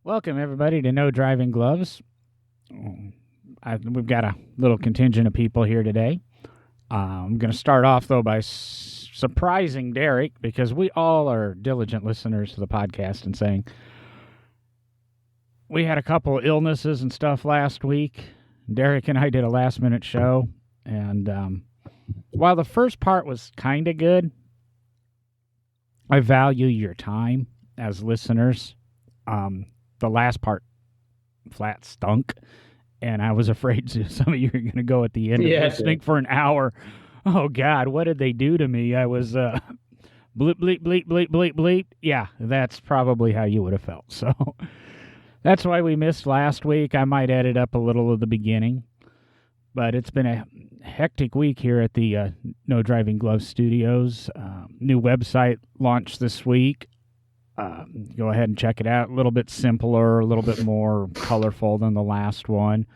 Welcome, everybody, to No Driving Gloves. We've got a little contingent of people here today. I'm going to start off, though, by surprising Derek, because we all are diligent listeners to the podcast, and saying we had a couple of illnesses and stuff last week. Derek and I did a last-minute show, and while the first part was kind of good, I value your time as listeners. The last part flat stunk, and I was afraid some of you are going to go at the end of listening for an hour. Oh, God, what did they do to me? I was bleep, bleep, bleep, bleep, bleep, bleep. Yeah, that's probably how you would have felt. So that's why we missed last week. I might edit up a little of the beginning, but it's been a hectic week here at the No Driving Gloves Studios. New website launched this week. Go ahead and check it out. A little bit simpler, a little bit more colorful than the last one.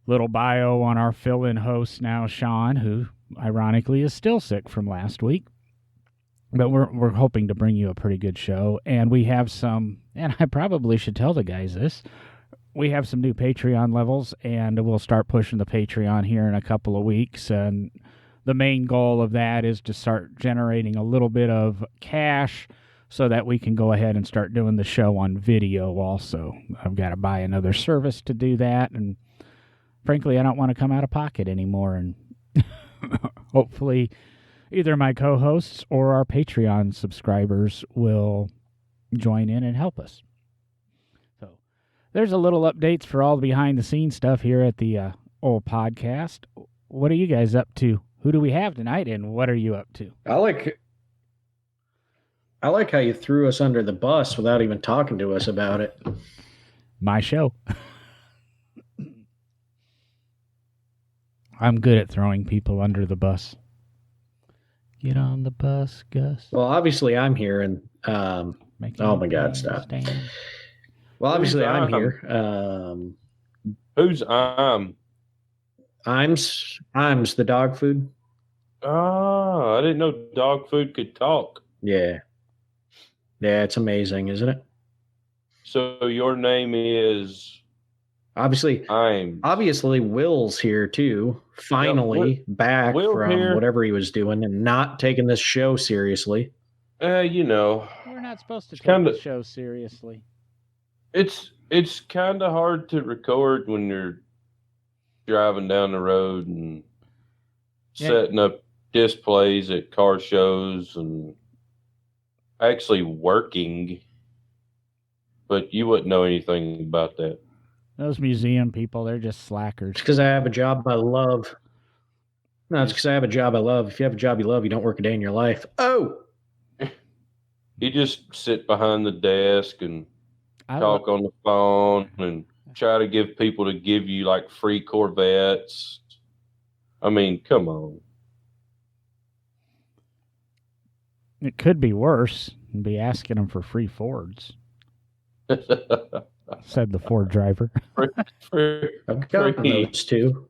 Little bio on our fill-in host now, Sean, who ironically is still sick from last week. But we're hoping to bring you a pretty good show. And we have some, and I probably should tell the guys this, we have some new Patreon levels, and we'll start pushing the Patreon here in a couple of weeks. And the main goal of that is to start generating a little bit of cash so that we can go ahead and start doing the show on video also. I've got to buy another service to do that, and frankly, I don't want to come out of pocket anymore, and hopefully either my co-hosts or our Patreon subscribers will join in and help us. So there's a little updates for all the behind-the-scenes stuff here at the old podcast. What are you guys up to? Who do we have tonight, and what are you up to? I like how you threw us under the bus without even talking to us about it. My show. I'm good at throwing people under the bus. Get on the bus, Gus. Well, obviously I'm here, and oh my God, stop. Well, obviously I'm here. Who's I'm the dog food. Oh, I didn't know dog food could talk. Yeah, it's amazing, isn't it? So your name is obviously Will's here too. Finally, back from whatever he was doing and not taking this show seriously. We're not supposed to take the show seriously. It's kind of hard to record when you're driving down the road and setting up displays at car shows and actually working, but you wouldn't know anything about that. Those museum people, they're just slackers. It's because I have a job I love. No, it's because I have a job I love. If you have a job you love, you don't work a day in your life. Oh! You just sit behind the desk and talk on the phone and try to give people to give you like free Corvettes. I mean, come on. It could be worse and be asking them for free Fords, said the Ford driver. I've got those too.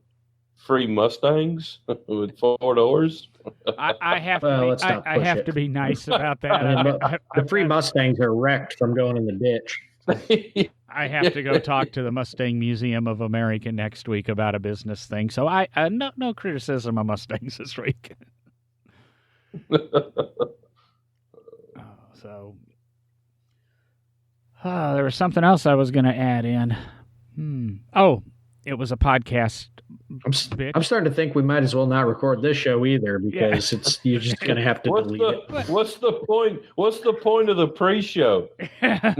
Free Mustangs with 4 doors. I have to be nice about that. The free Mustangs are wrecked from going in the ditch. I have to go talk to the Mustang Museum of America next week about a business thing. So no criticism of Mustangs this week. There was something else I was going to add in. Oh, it was a podcast. I'm starting to think we might as well not record this show either because you're just going to have to delete it. What's the point? What's the point of the pre-show? By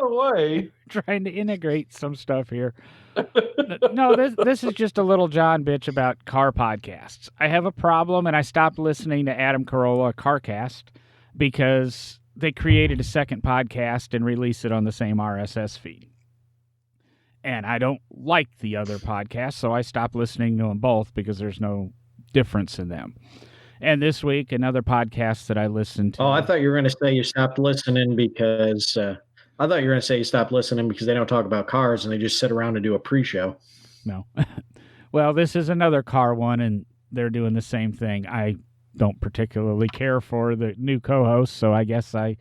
the way, trying to integrate some stuff here. No, this is just a little John bitch about car podcasts. I have a problem, and I stopped listening to Adam Carolla CarCast because they created a second podcast and released it on the same RSS feed. And I don't like the other podcasts, so I stopped listening to them both because there's no difference in them. And this week, another podcast that I listened to. Oh, I thought you were going to say you stopped listening because they don't talk about cars and they just sit around and do a pre-show. No. Well, this is another car one, and they're doing the same thing. I don't particularly care for the new co-host, so I guess I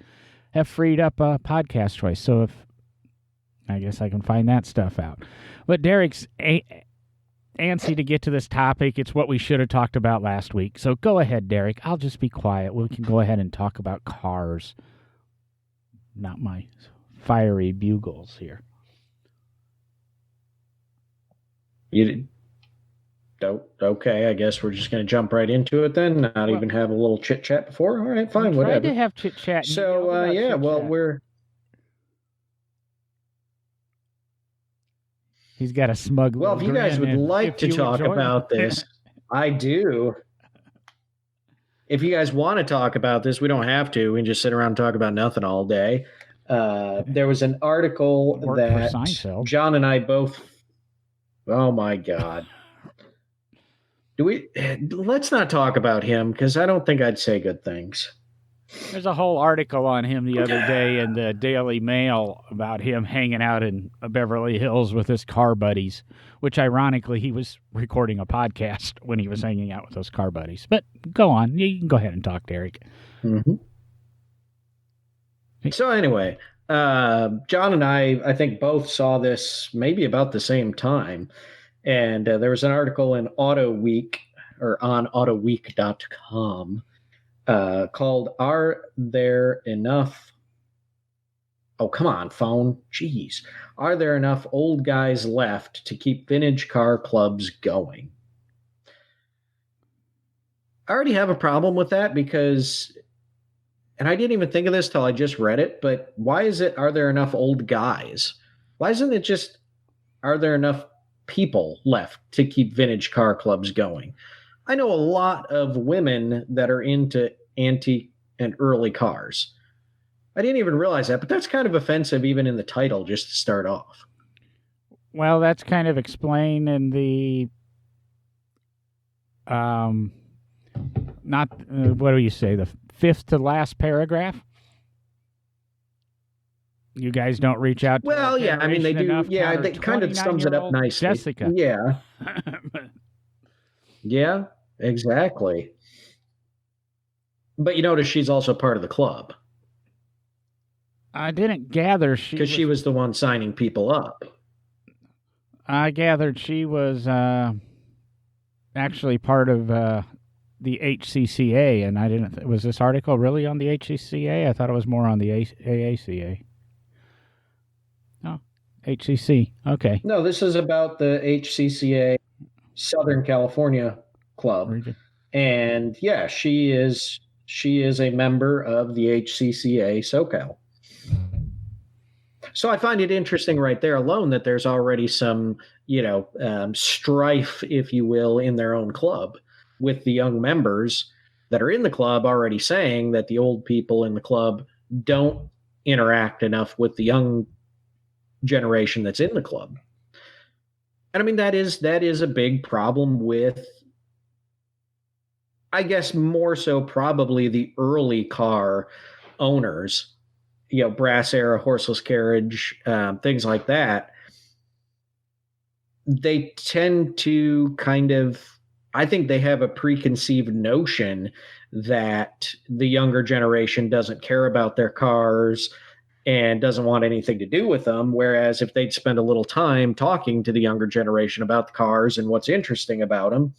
have freed up a podcast choice. So if I guess I can find that stuff out. But Derek's antsy to get to this topic. It's what we should have talked about last week. So go ahead, Derek. I'll just be quiet. We can go ahead and talk about cars. Not my fiery bugles here. You don't? Okay, I guess we're just going to jump right into it then. Not even have a little chit chat before. All right, fine, whatever. Tried to have chit chat. So yeah, well, we're. He's got a smug. Well, if you guys would like to talk about this, I do. If you guys want to talk about this, we don't have to. We can just sit around and talk about nothing all day. There was an article that John and I both. Oh my God. Let's not talk about him because I don't think I'd say good things. There's a whole article on him the other day in the Daily Mail about him hanging out in Beverly Hills with his car buddies, which ironically he was recording a podcast when he was hanging out with those car buddies. But go on. You can go ahead and talk, Derek. Mm-hmm. So anyway, John and I think both saw this maybe about the same time. And there was an article in Auto Week or on autoweek.com called Are There Enough? Oh, come on, phone. Jeez. Are there enough old guys left to keep vintage car clubs going? I already have a problem with that because, and I didn't even think of this till I just read it, but why is it, are there enough old guys? Why isn't it just, are there enough people left to keep vintage car clubs going? I know a lot of women that are into antique and early cars. I didn't even realize that, but that's kind of offensive even in the title just to start off. Well, that's kind of explained in the what do you say, the fifth to last paragraph? You guys don't reach out to well, yeah, I mean, they do. Yeah, I think kind of sums it up nicely. Jessica. Yeah. Yeah, exactly. But you notice she's also part of the club. I didn't gather because she was the one signing people up. I gathered she was actually part of the HCCA, and I didn't. Was this article really on the HCCA? I thought it was more on the AACA. Oh, HCC. Okay. No, this is about the HCCA Southern California Club, region. And yeah, she is a member of the HCCA SoCal. So I find it interesting right there alone that there's already some, strife, if you will, in their own club with the young members that are in the club already saying that the old people in the club don't interact enough with the young generation that's in the club. And I mean, that is a big problem with, I guess, more so probably the early car owners, brass era, horseless carriage, things like that. They tend to kind of, I think they have a preconceived notion that the younger generation doesn't care about their cars and doesn't want anything to do with them. Whereas if they'd spend a little time talking to the younger generation about the cars and what's interesting about them,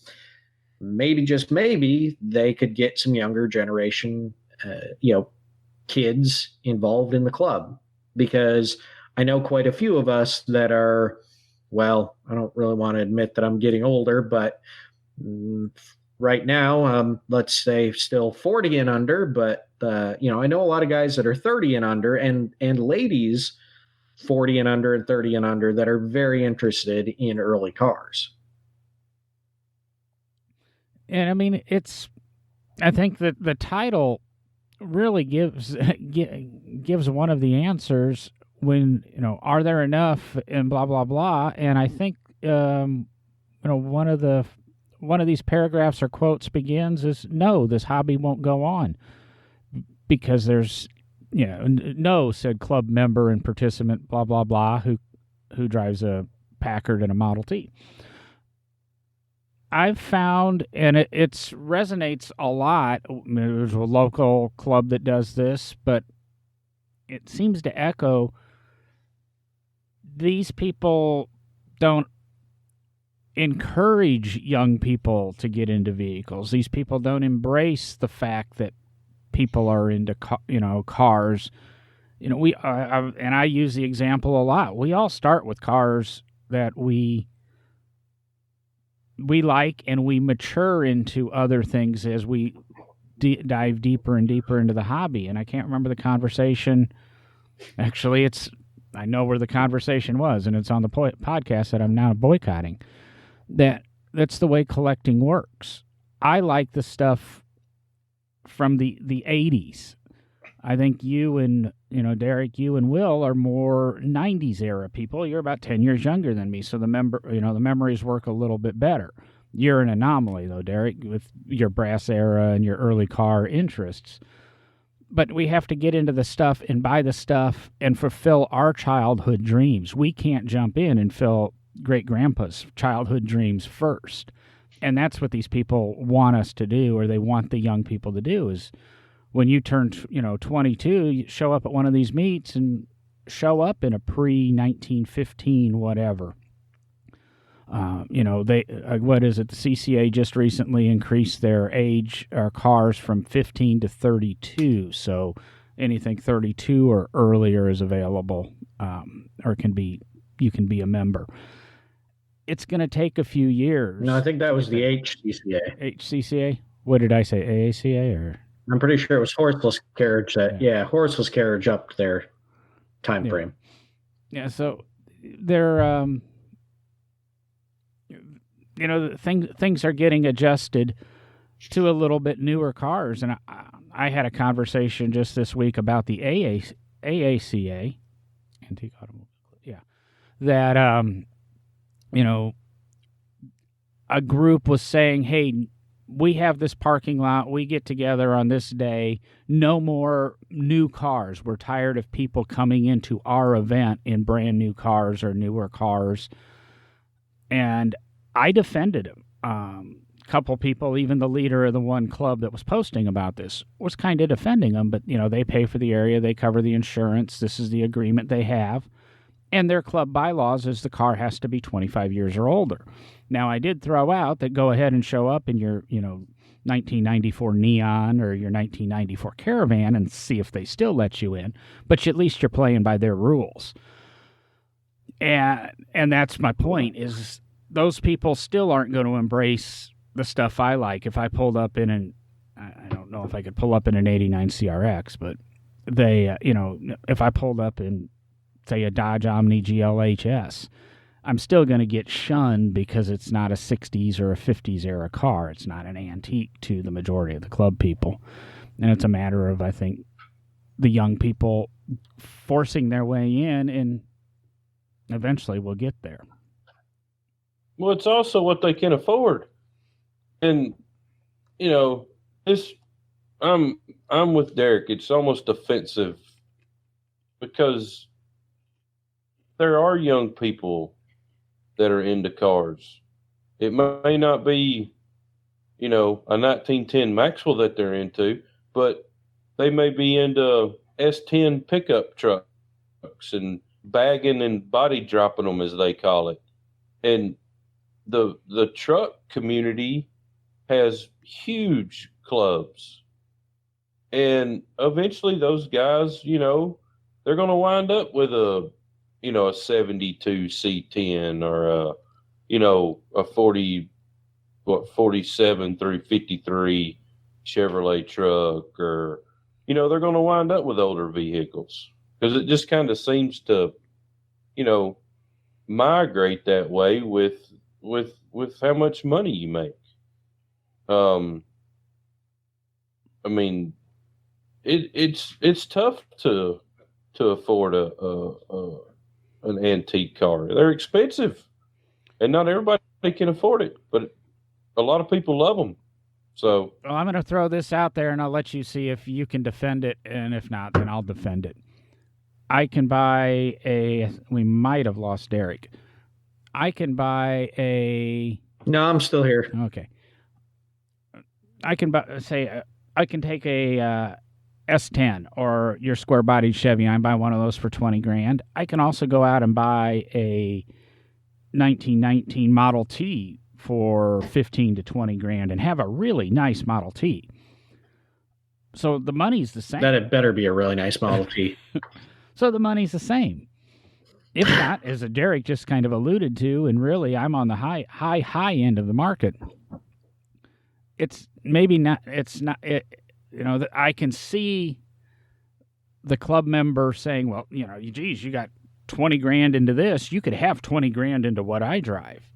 maybe, just maybe, they could get some younger generation, kids involved in the club. Because I know quite a few of us that are, well, I don't really want to admit that I'm getting older, but right now, let's say still 40 and under, but I know a lot of guys that are 30 and under and ladies 40 and under and 30 and under that are very interested in early cars. And I mean, I think that the title really gives one of the answers when, are there enough and blah, blah, blah. And I think, one of these paragraphs or quotes begins is, no, this hobby won't go on because there's, no, said club member and participant, blah, blah, blah, who drives a Packard and a Model T. I've found, and it resonates a lot. There's a local club that does this, but it seems to echo these people don't encourage young people to get into vehicles. These people don't embrace the fact that people are into cars. And I use the example a lot. We all start with cars that we like, and we mature into other things as we dive deeper and deeper into the hobby. And I can't remember the conversation. Actually, I know where the conversation was, and it's on the podcast that I'm now boycotting. That's the way collecting works. I like the stuff from the 80s. I think you and Derek, you and Will are more 90s era people. You're about 10 years younger than me, so the memories work a little bit better. You're an anomaly though, Derek, with your brass era and your early car interests. But we have to get into the stuff and buy the stuff and fulfill our childhood dreams. We can't jump in and fill great-grandpa's childhood dreams first. And that's what these people want us to do, or they want the young people to do, is when you turn 22, you show up at one of these meets and show up in a pre-1915 whatever. What is it? The CCA just recently increased their age or cars from 15 to 32. So anything 32 or earlier is available, or you can be a member. It's going to take a few years. No, I think that was the HCCA. HCCA? What did I say? AACA or? I'm pretty sure it was horseless carriage. Horseless carriage up their time frame. Yeah, so they're things are getting adjusted to a little bit newer cars, and I had a conversation just this week about the AACA, Antique Automobile. Yeah, that a group was saying, hey, we have this parking lot. We get together on this day. No more new cars. We're tired of people coming into our event in brand new cars or newer cars. And I defended him. A couple people, even the leader of the one club that was posting about this, was kind of defending them. But, they pay for the area. They cover the insurance. This is the agreement they have. And their club bylaws is the car has to be 25 years or older. Now, I did throw out that go ahead and show up in your, 1994 Neon or your 1994 Caravan and see if they still let you in. But at least you're playing by their rules. And that's my point, is those people still aren't going to embrace the stuff I like. If I pulled up in I don't know if I could pull up in an 89 CRX, but they, if I pulled up in, say, a Dodge Omni GLHS, I'm still going to get shunned because it's not a 60s or a 50s era car. It's not an antique to the majority of the club people. And it's a matter of, I think, the young people forcing their way in, and eventually we'll get there. Well, it's also what they can afford. And, I'm with Derek. It's almost offensive because there are young people that are into cars. It may not be, a 1910 Maxwell that they're into, but they may be into S10 pickup trucks and bagging and body dropping them, as they call it. And the truck community has huge clubs. And eventually those guys, they're going to wind up with a 72 C10 or a 47 through 53 Chevrolet truck, or, they're going to wind up with older vehicles because it just kind of seems to, migrate that way with how much money you make. It's tough to afford an antique car. They're expensive, and not everybody can afford it, but a lot of people love them. So, well, I'm going to throw this out there, and I'll let you see if you can defend it, and if not, then I'll defend it. I can buy we might have lost Derek. I can buy No, I'm still here. Okay. I can take a S10 or your square bodied Chevy. I buy one of those for $20,000. I can also go out and buy a 1919 Model T for 15 to 20 grand and have a really nice Model T. So the money's the same. That it better be a really nice Model T. So the money's the same. If not, as Derek just kind of alluded to, and really I'm on the high end of the market. It's maybe not. It's not. I can see the club member saying, "Well, geez, you got 20 grand into this. You could have 20 grand into what I drive."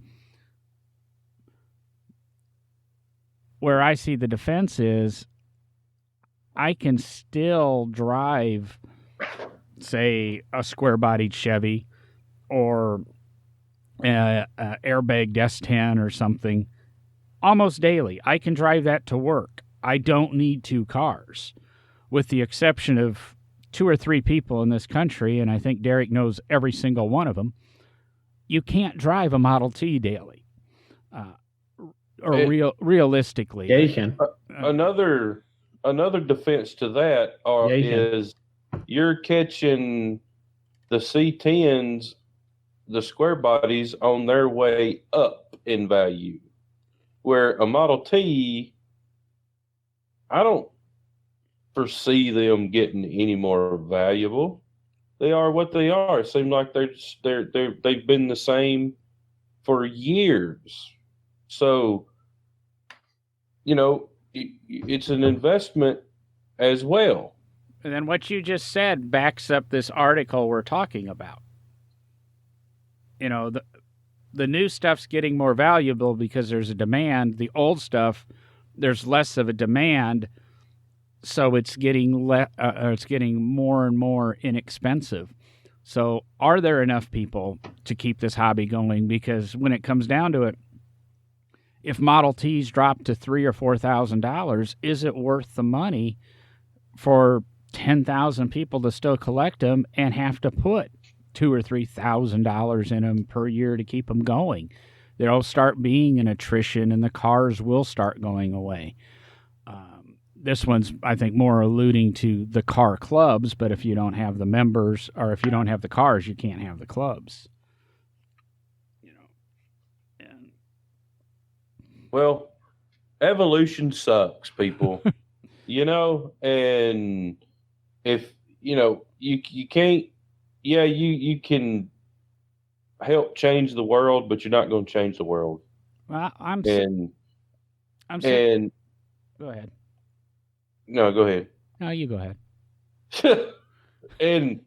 Where I see the defense is, I can still drive, say, a square-bodied Chevy or an airbagged S10 or something almost daily. I can drive that to work. I don't need 2 cars, with the exception of 2 or 3 people in this country, and I think Derek knows every single one of them. You can't drive a Model T daily, realistically. Yeah, you can. Another defense to that is you're catching the C10s, the square bodies, on their way up in value, where a Model T, I don't foresee them getting any more valuable. They are what they are. It seems like they've been the same for years. So, it's an investment as well. And then what you just said backs up this article we're talking about. The new stuff's getting more valuable because there's a demand. The old stuff, there's less of a demand, so it's getting more and more inexpensive. So are there enough people to keep this hobby going? Because when it comes down to it, if Model Ts drop to $3,000 or $4,000, is it worth the money for 10,000 people to still collect them and have to put $2,000 or $3,000 in them per year to keep them going? There'll start being an attrition, and the cars will start going away. This one's, I think, more alluding to the car clubs, but if you don't have the members, or if you don't have the cars, you can't have the clubs. Well, evolution sucks, people. And if you can't, you can help change the world, but you're not going to change the world. Well, I'm Go ahead. No, go ahead. No, you go ahead. And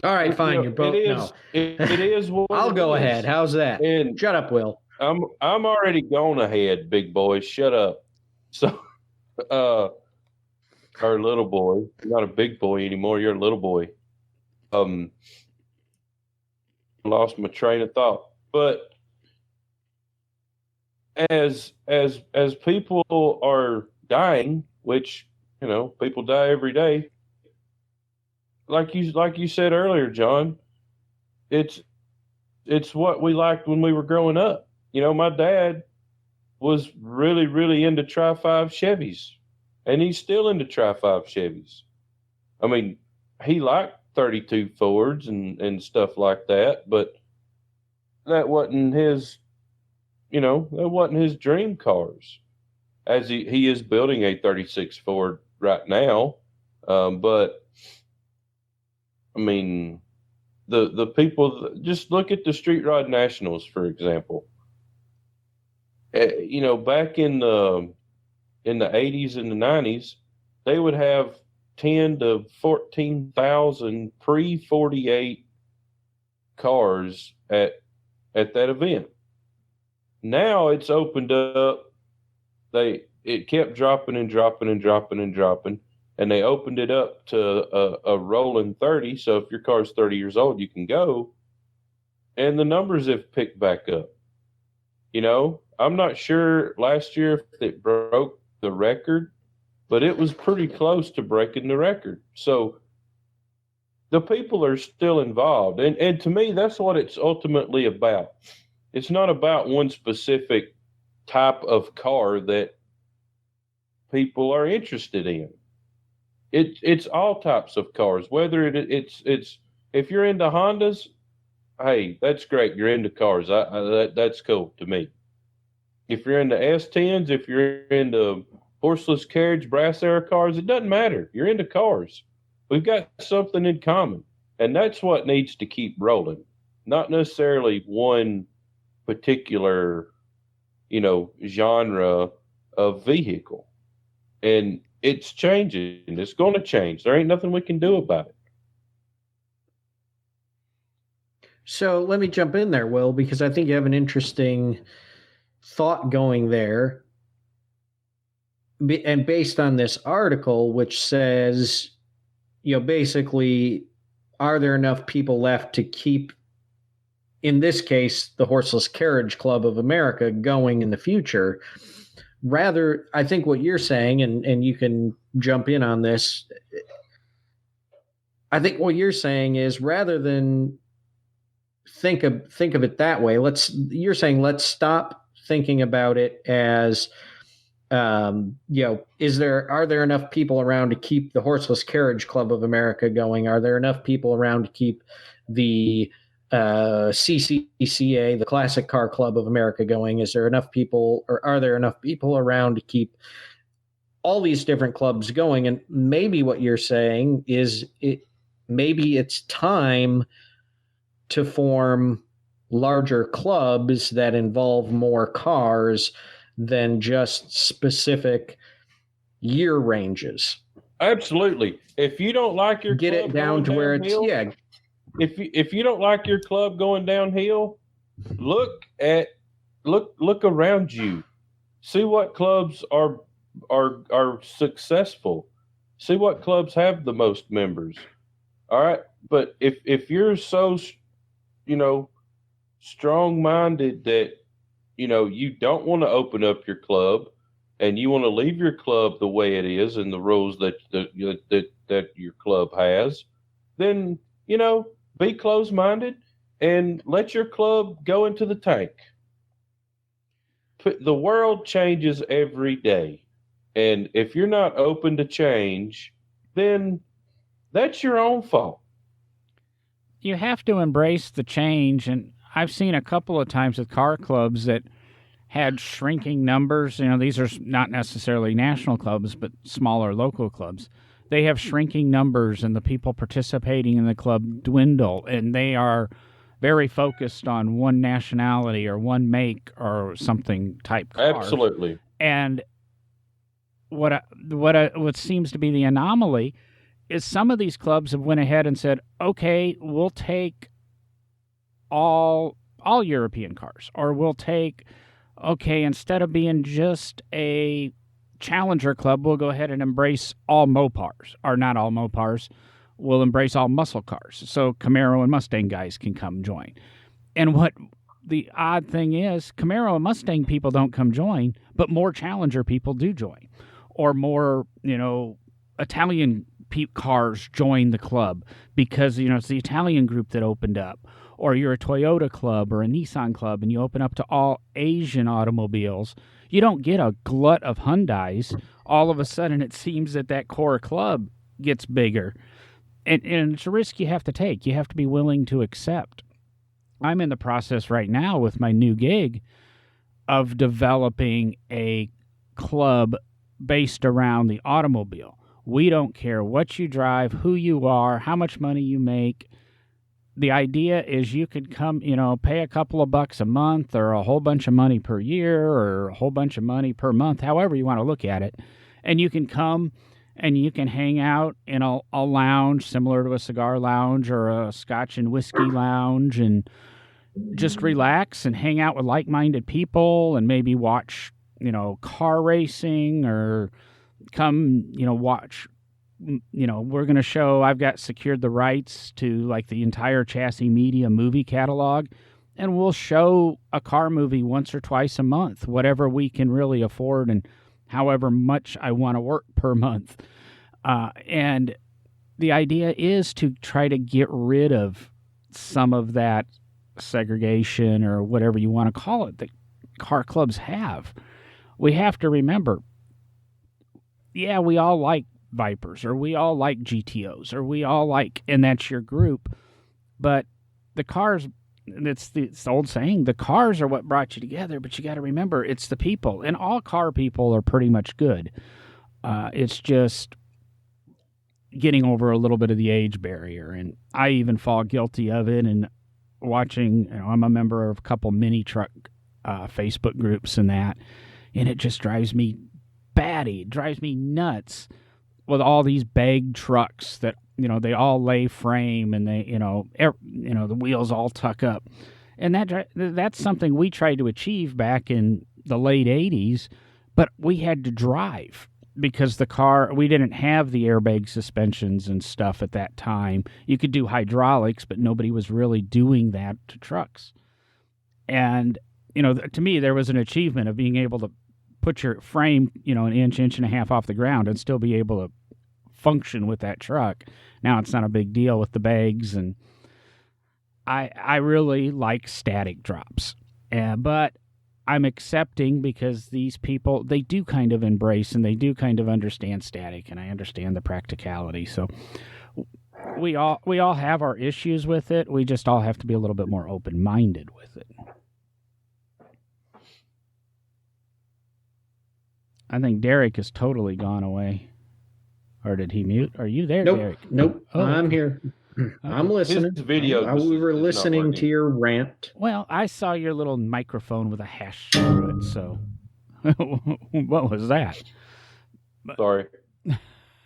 all right, fine. You're both. It is. I'll go ahead. How's that? And shut up, Will. I'm already gone ahead, big boy. Shut up. So, our little boy, you're not a big boy anymore. You're a little boy. Lost my train of thought. But as people are dying, which people die every day, like you said earlier, John, it's what we liked when we were growing up. My dad was really, really into Tri-5 Chevys, and he's still into Tri-5 Chevys. I mean, he liked 32 Fords and stuff like that, but that wasn't his, that wasn't his dream cars. As he is building a 36 Ford right now, but I mean, the people, just look at the Street Rod Nationals, for example. Back in the 80s and the 90s, they would have 10 to 14,000 pre-48 cars at that event. Now it's opened up. It kept dropping and dropping and dropping and dropping, and they opened it up to a rolling 30. So if your car's 30 years old, you can go, and the numbers have picked back up. I'm not sure last year if it broke the record, but it was pretty close to breaking the record. So the people are still involved. And to me, that's what it's ultimately about. It's not about one specific type of car that people are interested in. It's all types of cars. Whether it's if you're into Hondas, hey, that's great. You're into cars. That's cool to me. If you're into S10s, if you're into horseless carriage, brass air cars, it doesn't matter. You're into cars. We've got something in common, and that's what needs to keep rolling. Not necessarily one particular, genre of vehicle. And it's changing. It's going to change. There ain't nothing we can do about it. So let me jump in there, Will, because I think you have an interesting thought going there. And based on this article, which says, basically, are there enough people left to keep, in this case, the Horseless Carriage Club of America going in the future? Rather, I think what you're saying, and you can jump in on this, I think what you're saying is rather than think of it that way, you're saying let's stop thinking about it as are there enough people around to keep the Horseless Carriage Club of America going? Are there enough people around to keep the CCCA, the Classic Car Club of America, going? Is there enough people, or are there enough people around to keep all these different clubs going? And maybe what you're saying is maybe it's time to form larger clubs that involve more cars than just specific year ranges. Absolutely. If you don't like your get club it down to where it's If you don't like your club going downhill, look around you. See what clubs are successful. See what clubs have the most members. All right, but if you're so strong-minded that you don't want to open up your club and you want to leave your club the way it is and the rules that your club has, then be closed-minded and let your club go into the tank. The world changes every day, and if you're not open to change, then that's your own fault. You have to embrace the change, and I've seen a couple of times with car clubs that had shrinking numbers. These are not necessarily national clubs, but smaller local clubs. They have shrinking numbers, and the people participating in the club dwindle, and they are very focused on one nationality or one make or something type car. Absolutely. And what seems to be the anomaly is some of these clubs have went ahead and said, okay, we'll take all European cars, or we'll take, instead of being just a Challenger club, we'll go ahead and embrace all Mopars, or not all Mopars, we'll embrace all muscle cars. So Camaro and Mustang guys can come join. And what the odd thing is, Camaro and Mustang people don't come join, but more Challenger people do join, or more, Italian cars join the club because, it's the Italian group that opened up. Or you're a Toyota club or a Nissan club and you open up to all Asian automobiles. You don't get a glut of Hyundais. All of a sudden it seems that core club gets bigger. And it's a risk you have to take. You have to be willing to accept. I'm in the process right now with my new gig of developing a club based around the automobile. We don't care what you drive, who you are, how much money you make. The idea is you could come, pay a couple of bucks a month or a whole bunch of money per year or a whole bunch of money per month, however you want to look at it. And you can come and you can hang out in a lounge similar to a cigar lounge or a scotch and whiskey lounge and just relax and hang out with like-minded people and maybe watch, car racing or come, watch. We're going to show, I've got secured the rights to like the entire Chassis Media movie catalog, and we'll show a car movie once or twice a month, whatever we can really afford and however much I want to work per month. And the idea is to try to get rid of some of that segregation or whatever you want to call it that car clubs have. We have to remember, we all like Vipers, or we all like GTOs, or we all like, and that's your group. But the cars, it's the old saying, the cars are what brought you together, but you got to remember it's the people, and all car people are pretty much good. It's just getting over a little bit of the age barrier, and I even fall guilty of it. And watching, I'm a member of a couple mini truck Facebook groups and that, and it just drives me batty. It drives me nuts with all these bag trucks that they all lay frame, and they the wheels all tuck up, and that's something we tried to achieve back in the late 80s, but we had to drive because we didn't have the airbag suspensions and stuff at that time. You could do hydraulics, but nobody was really doing that to trucks. And to me, there was an achievement of being able to put your frame, an inch and a half off the ground and still be able to function with that truck. Now it's not a big deal with the bags, and I really like static drops. But I'm accepting because these people, they do kind of embrace and they do kind of understand static, and I understand the practicality. So we all have our issues with it. We just all have to be a little bit more open-minded with it. I think Derek has totally gone away. Or did he mute? Are you there, Derek? Nope. Oh, I'm here. I'm listening. We were listening to your rant. Well, I saw your little microphone with a hash through it, so what was that? Sorry.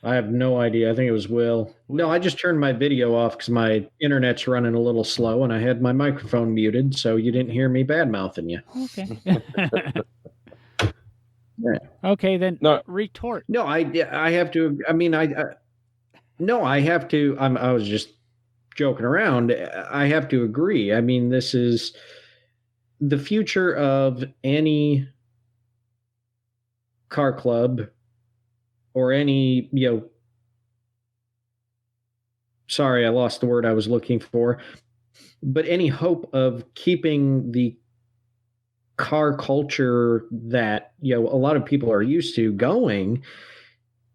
I have no idea. I think it was Will. No, I just turned my video off because my internet's running a little slow, and I had my microphone muted, so you didn't hear me bad-mouthing you. Okay. Yeah. Okay, then retort. No, I have to. I mean, no, I have to. I was just joking around. I have to agree. I mean, this is the future of any car club or any, sorry, I lost the word I was looking for, but any hope of keeping the car culture that a lot of people are used to going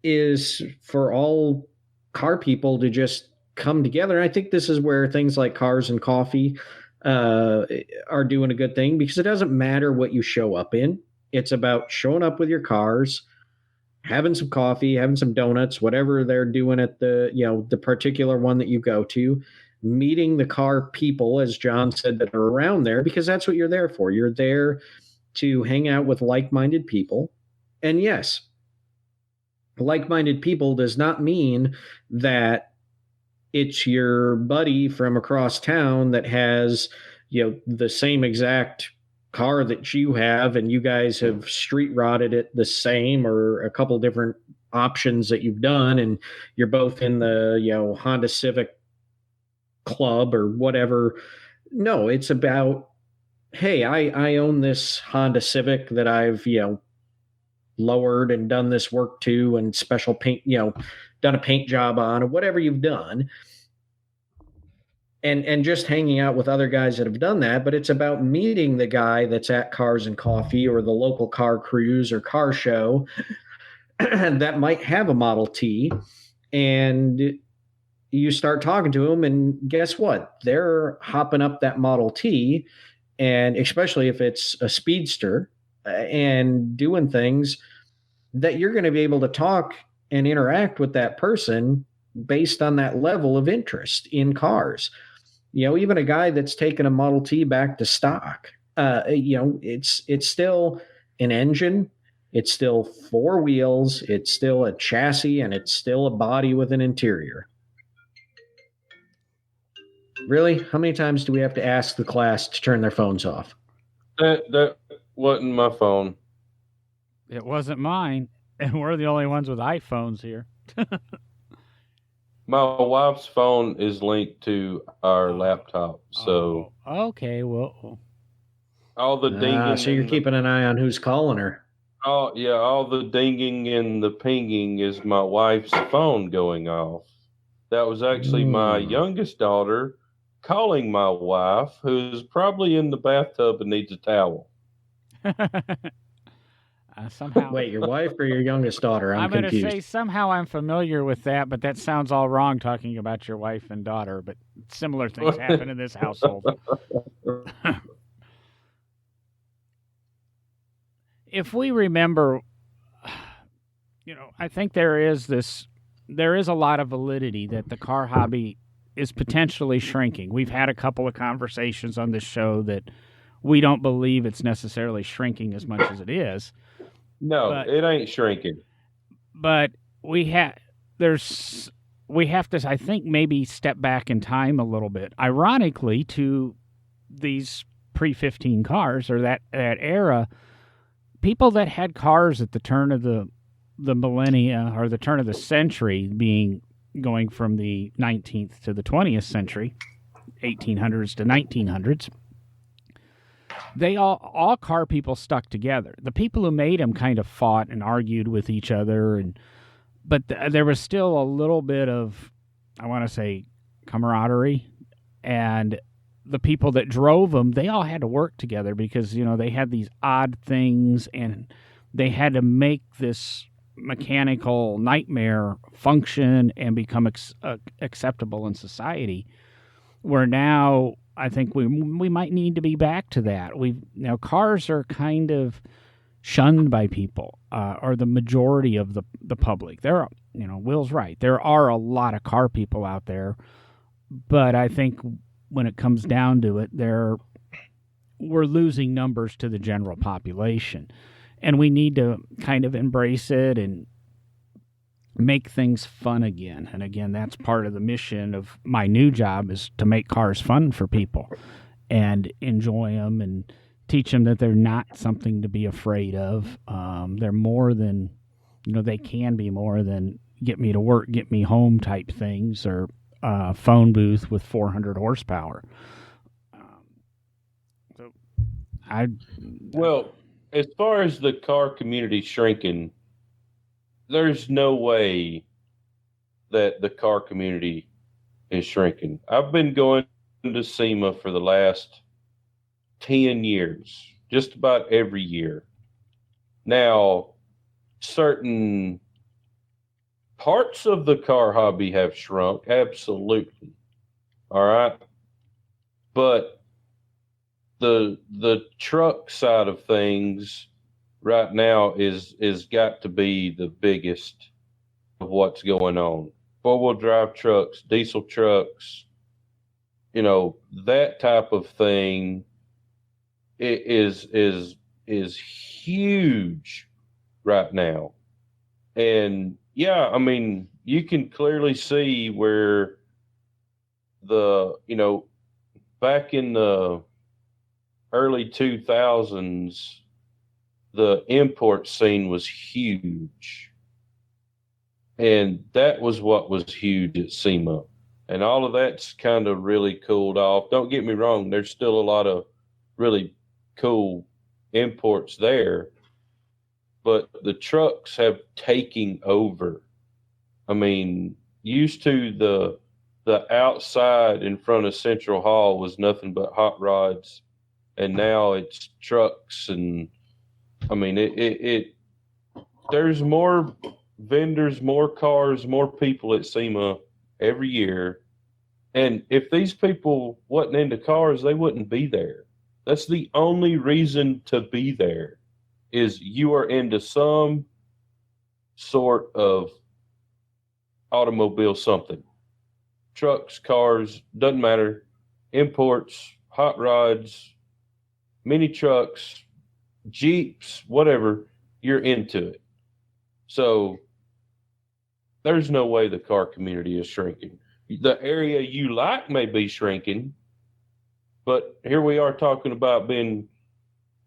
is for all car people to just come together. And I think this is where things like Cars and Coffee are doing a good thing, because it doesn't matter what you show up in. It's about showing up with your cars, having some coffee, having some donuts, whatever they're doing at the particular one that you go to, meeting the car people, as John said, that are around there, because that's what you're there for. You're there to hang out with like-minded people. And yes, like-minded people does not mean that it's your buddy from across town that has, the same exact car that you have, and you guys have street rotted it the same, or a couple different options that you've done, and you're both in the, Honda Civic club or whatever. No, it's about, hey, I own this Honda Civic that I've lowered and done this work to, and special paint, done a paint job on, or whatever you've done, and just hanging out with other guys that have done that. But it's about meeting the guy that's at Cars and Coffee or the local car cruise or car show that might have a Model T, and you start talking to them, and guess what? They're hopping up that Model T, and especially if it's a speedster, and doing things that you're going to be able to talk and interact with that person based on that level of interest in cars. Even a guy that's taken a Model T back to stock, it's still an engine. It's still four wheels. It's still a chassis, and it's still a body with an interior. Really? How many times do we have to ask the class to turn their phones off? That wasn't my phone. It wasn't mine, and we're the only ones with iPhones here. My wife's phone is linked to our laptop, so okay. Well, all the dinging. So you're keeping an eye on who's calling her. Oh yeah, all the dinging and the pinging is my wife's phone going off. That was actually my youngest daughter calling my wife, who's probably in the bathtub and needs a towel. Somehow. Wait, your wife or your youngest daughter? I'm going to confused. say somehow I'm familiar with that, but that sounds all wrong talking about your wife and daughter. But similar things happen in this household. If we remember, I think there is a lot of validity that the car hobby is potentially shrinking. We've had a couple of conversations on this show that we don't believe it's necessarily shrinking as much as it is. No, it ain't shrinking. But we have to, I think, maybe step back in time a little bit. Ironically, to these pre-15 cars or that era, people that had cars at the turn of the millennia or the turn of the century, going from the 19th to the 20th century, 1800s to 1900s, they all car people stuck together. The people who made them kind of fought and argued with each other, but there was still a little bit of, I want to say, camaraderie. And the people that drove them, they all had to work together because, they had these odd things and they had to make this mechanical nightmare function and become acceptable in society. Where now I think we might need to be back to that. Now cars are kind of shunned by people, or the majority of the public. There are, Will's right. There are a lot of car people out there, but I think when it comes down to it, we're losing numbers to the general population. And we need to kind of embrace it and make things fun again. And again, that's part of the mission of my new job, is to make cars fun for people and enjoy them and teach them that they're not something to be afraid of. They're more than, they can be more than get me to work, get me home type things, or a phone booth with 400 horsepower. Well, as far as the car community shrinking, there's no way that the car community is shrinking. I've been going to SEMA for the last 10 years, just about every year. Now, certain parts of the car hobby have shrunk, absolutely. All right. But the truck side of things right now is got to be the biggest of what's going on. 4-wheel drive trucks, diesel trucks, that type of thing is huge right now. And yeah, I mean, you can clearly see where back in the early 2000s, the import scene was huge. And that was what was huge at SEMA. And all of that's kind of really cooled off. Don't get me wrong, there's still a lot of really cool imports there. But the trucks have taken over. I mean, used to the outside in front of Central Hall was nothing but hot rods. And now it's trucks, and I mean, there's more vendors, more cars, more people at SEMA every year. And if these people wasn't into cars, they wouldn't be there. That's the only reason to be there, is you are into some sort of automobile something. Trucks, cars, doesn't matter. Imports, hot rods, mini trucks, Jeeps, whatever, you're into it. So there's no way the car community is shrinking. The area you like may be shrinking, but here we are talking about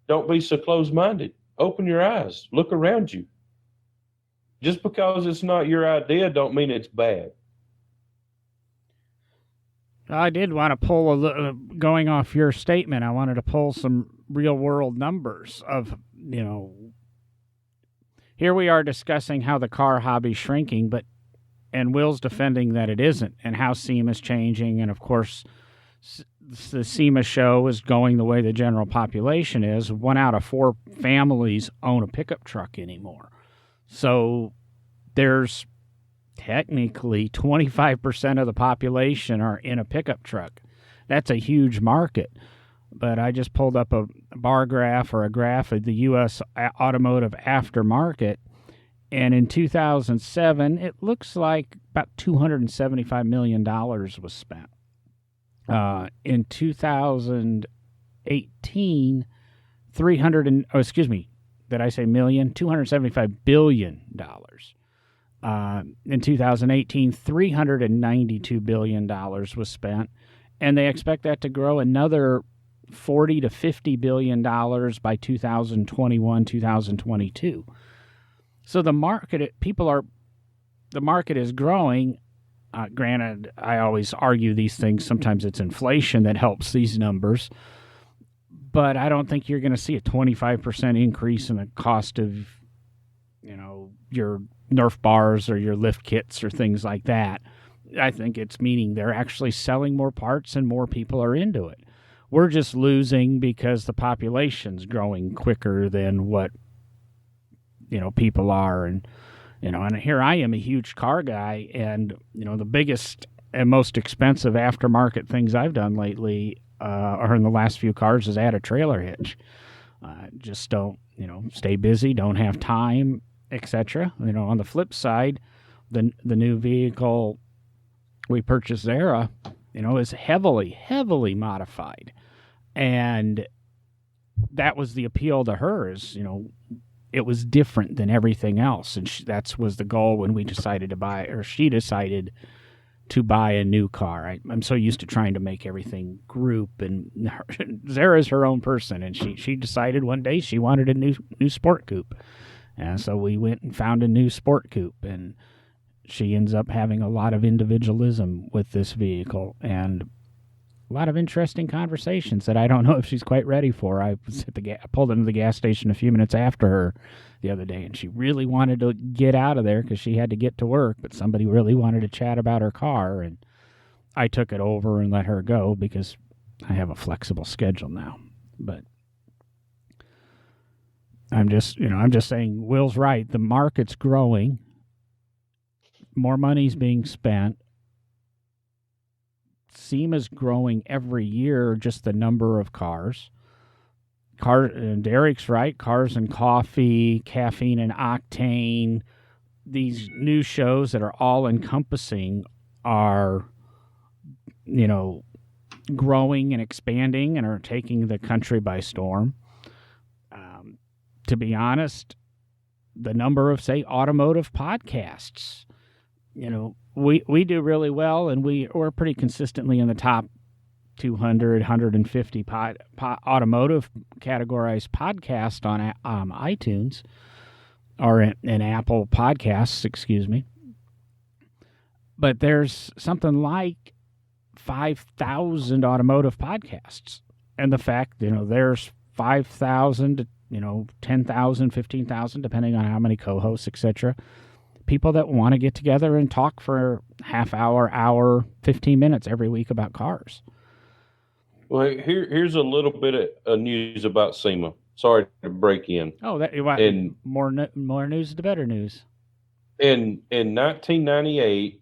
don't be so closed-minded. Open your eyes. Look around you. Just because it's not your idea don't mean it's bad. I did want to pull going off your statement. I wanted to pull some real world numbers of, here we are discussing how the car hobby's shrinking, and Will's defending that it isn't, and how SEMA is changing. And of course, the SEMA show is going the way the general population is. 1 out of 4 families own a pickup truck anymore. So there's technically 25% of the population are in a pickup truck. That's a huge market. But I just pulled up a bar graph or a graph of the U.S. automotive aftermarket. And in 2007, it looks like about $275 million was spent. In 2018, $275 billion. In 2018, $392 billion was spent, and they expect that to grow another $40 to $50 billion by 2021, 2022. So the market is growing. Granted, I always argue these things. Sometimes it's inflation that helps these numbers. But I don't think you're going to see a 25% increase in the cost of, your Nerf bars or your lift kits or things like that. I think it's meaning they're actually selling more parts and more people are into it. We're just losing because the population's growing quicker than what, people are. And here I am, a huge car guy, and, the biggest and most expensive aftermarket things I've done lately or in the last few cars is add a trailer hitch. Just don't, stay busy, don't have time, etc. On the flip side, the new vehicle we purchased, Zara, is heavily modified. And that was the appeal to her is, it was different than everything else. And that was the goal when we decided to buy, or she decided to buy a new car. I'm so used to trying to make everything group, and Zara's her own person, and she decided one day she wanted a new sport coupe, and so we went and found a new sport coupe, and she ends up having a lot of individualism with this vehicle and a lot of interesting conversations that I don't know if she's quite ready for. I was pulled into the gas station a few minutes after her the other day, and she really wanted to get out of there because she had to get to work, but somebody really wanted to chat about her car, and I took it over and let her go because I have a flexible schedule now. But I'm just saying, Will's right. The market's growing. More money's being spent. SEMA's growing every year, just the number of cars. And Derek's right, Cars and Coffee, Caffeine and Octane, these new shows that are all encompassing are, growing and expanding and are taking the country by storm. To be honest, the number of, say, automotive podcasts, we do really well, and we're pretty consistently in the top 200, 150 automotive categorized podcast on iTunes, or in Apple Podcasts, excuse me. But there's something like 5,000 automotive podcasts. And the fact, there's 5,000 to, 10,000, 15,000, depending on how many co-hosts, etc., people that want to get together and talk for half hour, 15 minutes every week about cars. Well, here's a little bit of news about SEMA. Sorry to break in. Oh, more news, the better news. In 1998,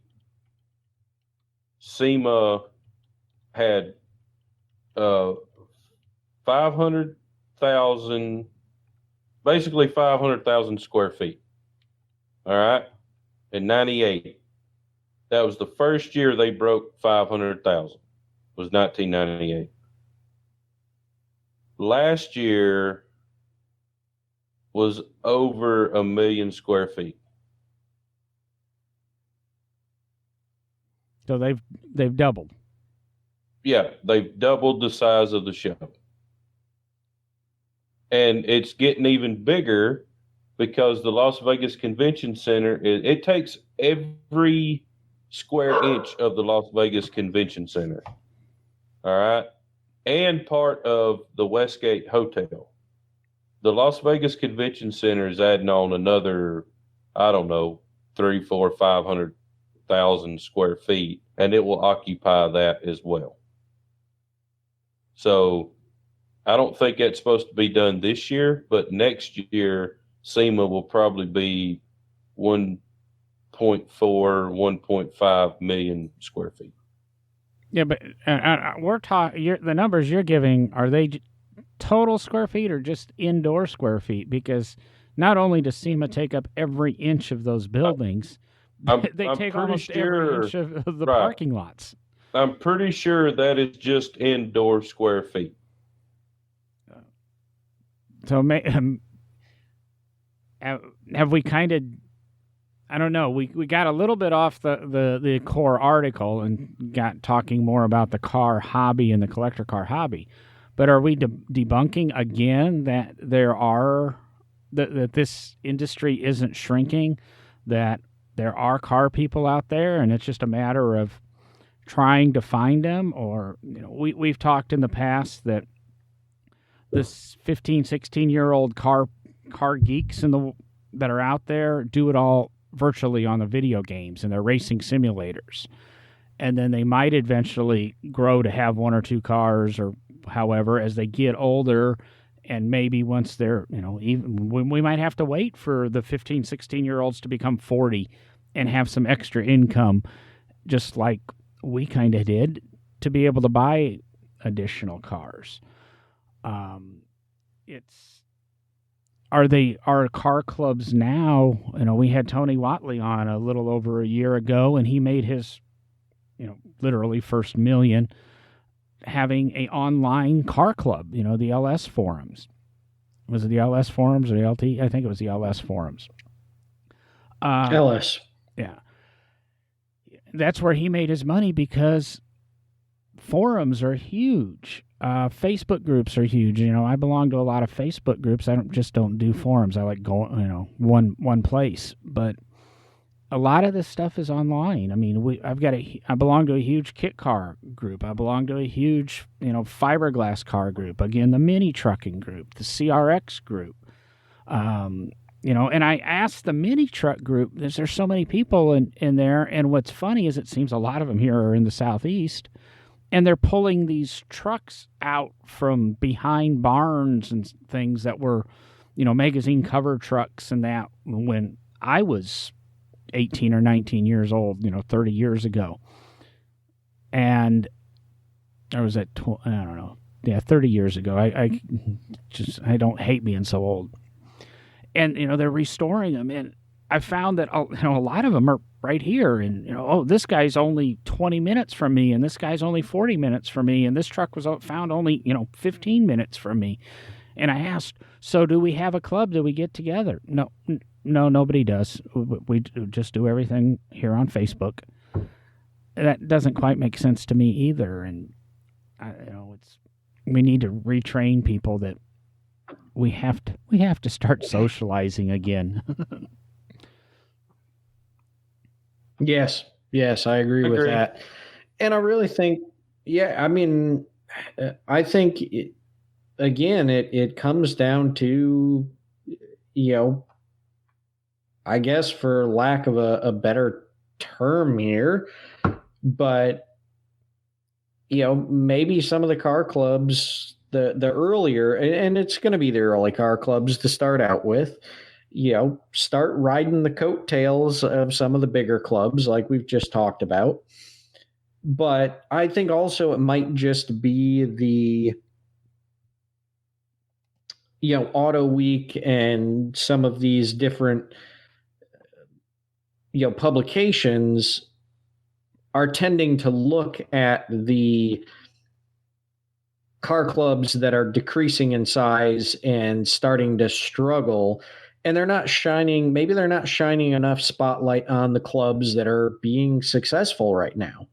SEMA had 500,000, basically 500,000 square feet. All right. In 98, that was the first year they broke 500,000. Was 1998. Last year was over 1 million square feet. So they've doubled. Yeah, they've doubled the size of the show. And it's getting even bigger because the Las Vegas Convention Center, it takes every square inch of the Las Vegas Convention Center. All right. And part of the Westgate Hotel. The Las Vegas Convention Center is adding on another, 300,000, 400,000, 500,000 square feet, and it will occupy that as well. So I don't think that's supposed to be done this year, but next year SEMA will probably be 1.4, 1.5 million square feet. Yeah, but we're talking. The numbers you're giving, are they total square feet or just indoor square feet? Because not only does SEMA take up every inch of those buildings, they I'm take pretty almost sure, every inch of the right. parking lots. I'm pretty sure that is just indoor square feet. So have we kind of? I don't know. We got a little bit off the core article and got talking more about the car hobby and the collector car hobby. But are we debunking again that that this industry isn't shrinking, that there are car people out there, and it's just a matter of trying to find them? Or we've talked in the past that this 15, 16-year-old car geeks that are out there do it all virtually on the video games and their racing simulators, and then they might eventually grow to have one or two cars, or however, as they get older, and maybe once they're even we might have to wait for the 15, 16-year-olds to become 40 and have some extra income, just like we kind of did, to be able to buy additional cars. Are car clubs now? We had Tony Watley on a little over a year ago, and he made his, literally first million having a online car club. The LS forums. Was it the LS forums or the LT? I think it was the LS forums. LS. Yeah. That's where he made his money, because forums are huge. Facebook groups are huge. I belong to a lot of Facebook groups. I don't do forums. I like going, one place. But a lot of this stuff is online. I mean, I belong to a huge kit car group. I belong to a huge, fiberglass car group. Again, the mini trucking group, the CRX group. And I asked the mini truck group, there's so many people in there. And what's funny is it seems a lot of them here are in the Southeast. And they're pulling these trucks out from behind barns and things that were, magazine cover trucks, and that when I was 18 or 19 years old, 30 years ago. And I was at, I don't know, 30 years ago. I don't hate being so old. And, they're restoring them. And I found that, a lot of them are right here, and this guy's only 20 minutes from me, and this guy's only 40 minutes from me, and this truck was found only 15 minutes from me. And I asked, so do we have a club? Do we get together? No, nobody does. We just do everything here on Facebook. That doesn't quite make sense to me either. And we need to retrain people that we have to start socializing again. Yes, I agree with that. And I really think, I think, it comes down to, I guess, for lack of a better term here, but, maybe some of the car clubs, the earlier, and it's going to be the early car clubs to start out with, start riding the coattails of some of the bigger clubs like we've just talked about. But I think also it might just be the, Auto Week and some of these different, publications are tending to look at the car clubs that are decreasing in size and starting to struggle. And they're not shining enough spotlight on the clubs that are being successful right now.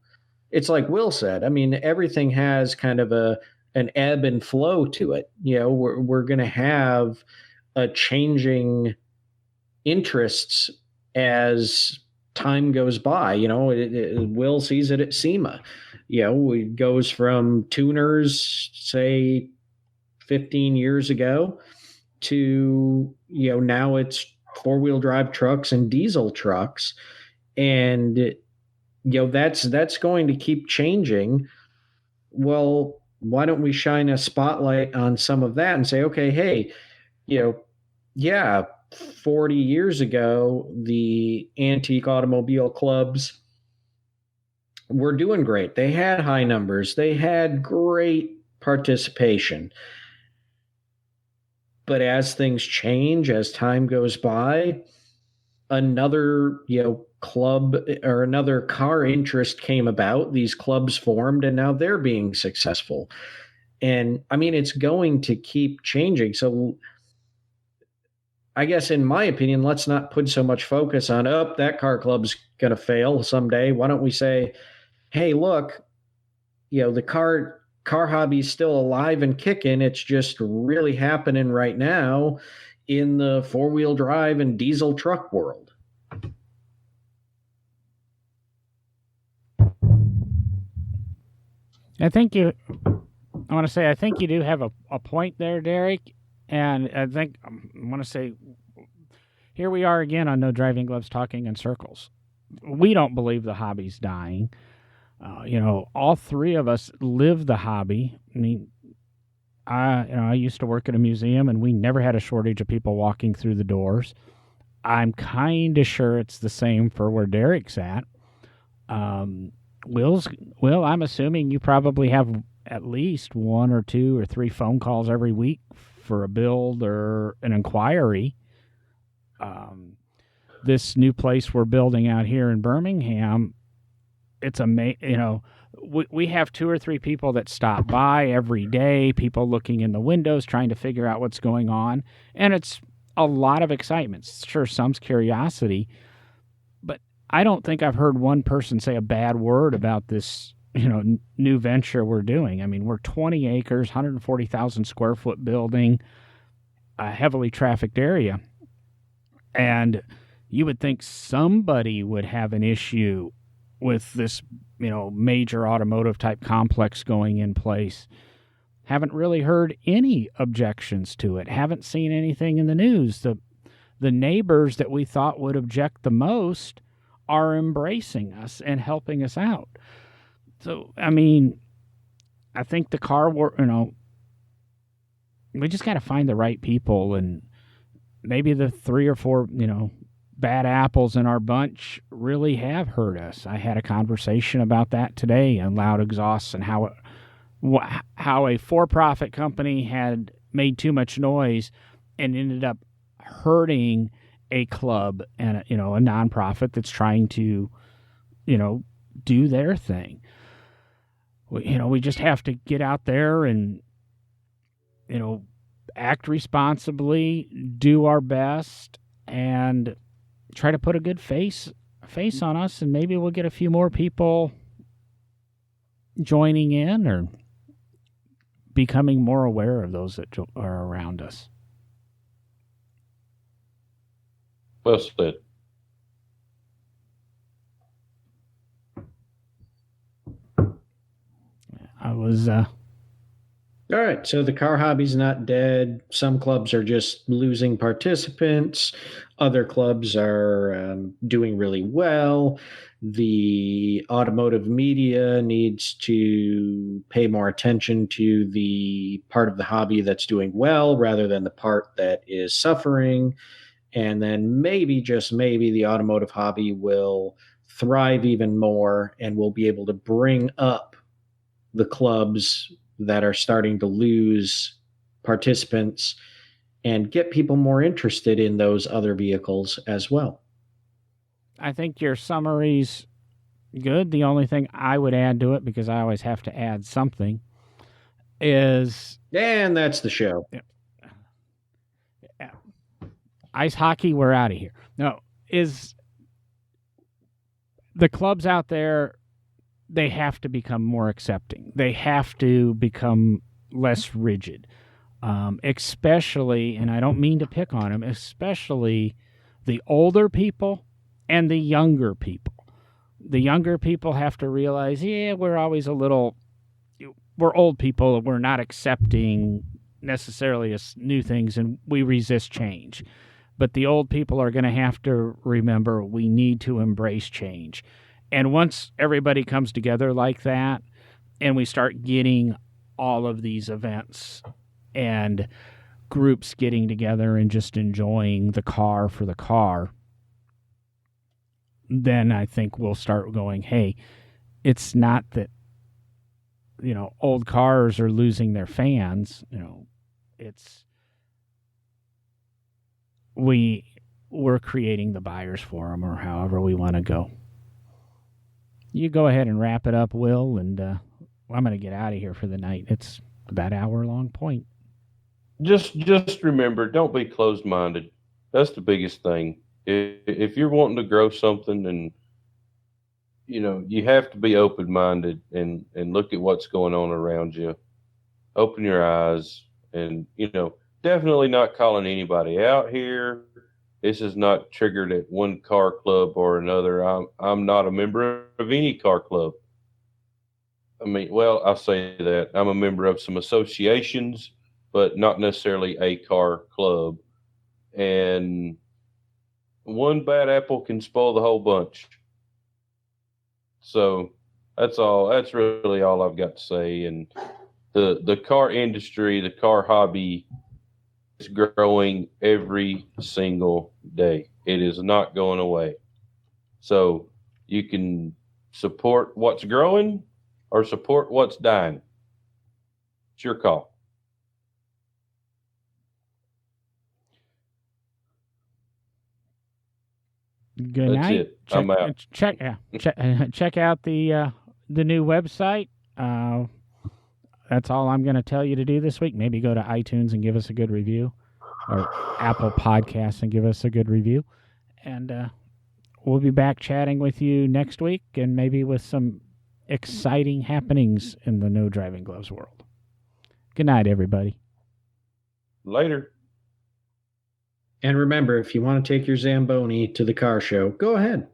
It's like Will said. I mean, everything has kind of an ebb and flow to it. We're going to have a changing interests as time goes by. Will sees it at SEMA. It goes from tuners, say, 15 years ago, to now it's four-wheel drive trucks and diesel trucks, and that's going to keep changing. Well, why don't we shine a spotlight on some of that and say, okay, hey, yeah, 40 years ago, the antique automobile clubs were doing great. They had high numbers, they had great participation. But as things change, as time goes by, another, club or another car interest came about. These clubs formed and now they're being successful. And I mean, it's going to keep changing. So I guess, in my opinion, let's not put so much focus on, that car club's going to fail someday. Why don't we say, hey, look, the car hobby's still alive and kicking. It's just really happening right now in the four-wheel drive and diesel truck world. I want to say, I think you do have a point there, Derek. And I think I want to say, here we are again on No Driving Gloves talking in circles. We don't believe the hobby's dying. All three of us live the hobby. I mean, I used to work at a museum, and we never had a shortage of people walking through the doors. I'm kind of sure it's the same for where Derek's at. Will, I'm assuming you probably have at least 1 or 2 or 3 phone calls every week for a build or an inquiry. This new place we're building out here in Birmingham, it's we have 2 or 3 people that stop by every day, people looking in the windows, trying to figure out what's going on. And it's a lot of excitement. Sure, some's curiosity, but I don't think I've heard one person say a bad word about this, new venture we're doing. I mean, we're 20 acres, 140,000 square foot building, a heavily trafficked area. And you would think somebody would have an issue with this, major automotive type complex going in place. Haven't really heard any objections to it. Haven't seen anything in the news. The neighbors that we thought would object the most are embracing us and helping us out. So, I mean, I think the car, we just got to find the right people, and maybe the 3 or 4, bad apples in our bunch really have hurt us. I had a conversation about that today on Loud Exhausts, and how a for-profit company had made too much noise and ended up hurting a club and a nonprofit that's trying to, do their thing. We just have to get out there and, act responsibly, do our best, and try to put a good face on us, and maybe we'll get a few more people joining in or becoming more aware of those that are around us. Well said. I was all right, so the car hobby's not dead. Some clubs are just losing participants. Other clubs are doing really well. The automotive media needs to pay more attention to the part of the hobby that's doing well rather than the part that is suffering. And then maybe, just maybe, the automotive hobby will thrive even more, and we'll be able to bring up the clubs that are starting to lose participants and get people more interested in those other vehicles as well. I think your summary's good. The only thing I would add to it, because I always have to add something, is... And that's the show. Yeah. Ice hockey, we're out of here. No, is the clubs out there, they have to become more accepting. They have to become less rigid, especially, and I don't mean to pick on them, especially the older people and the younger people. The younger people have to realize, we're always we're old people, we're not accepting necessarily new things, and we resist change. But the old people are going to have to remember we need to embrace change. And once everybody comes together like that, and we start getting all of these events and groups getting together and just enjoying the car for the car, then I think we'll start going, hey, it's not that, old cars are losing their fans. It's we're creating the buyers for them, or however we want to go. You go ahead and wrap it up, Will, and I'm going to get out of here for the night. It's about hour-long point. Just remember, don't be closed-minded. That's the biggest thing. If you're wanting to grow something, and you have to be open-minded and look at what's going on around you. Open your eyes, and definitely not calling anybody out here. This is not triggered at one car club or another. I'm not a member of any car club. I mean, well, I'll say that I'm a member of some associations, but not necessarily a car club. And one bad apple can spoil the whole bunch. So that's all. That's really all I've got to say. And the car industry, the car hobby is growing every single day. It is not going away. So you can support what's growing or support what's dying. It's your call. Good That's night. it. I'm out. Check out the new website. That's all I'm going to tell you to do this week. Maybe go to iTunes and give us a good review, or Apple Podcasts and give us a good review. And we'll be back chatting with you next week, and maybe with some exciting happenings in the No Driving Gloves world. Good night, everybody. Later. And remember, if you want to take your Zamboni to the car show, go ahead.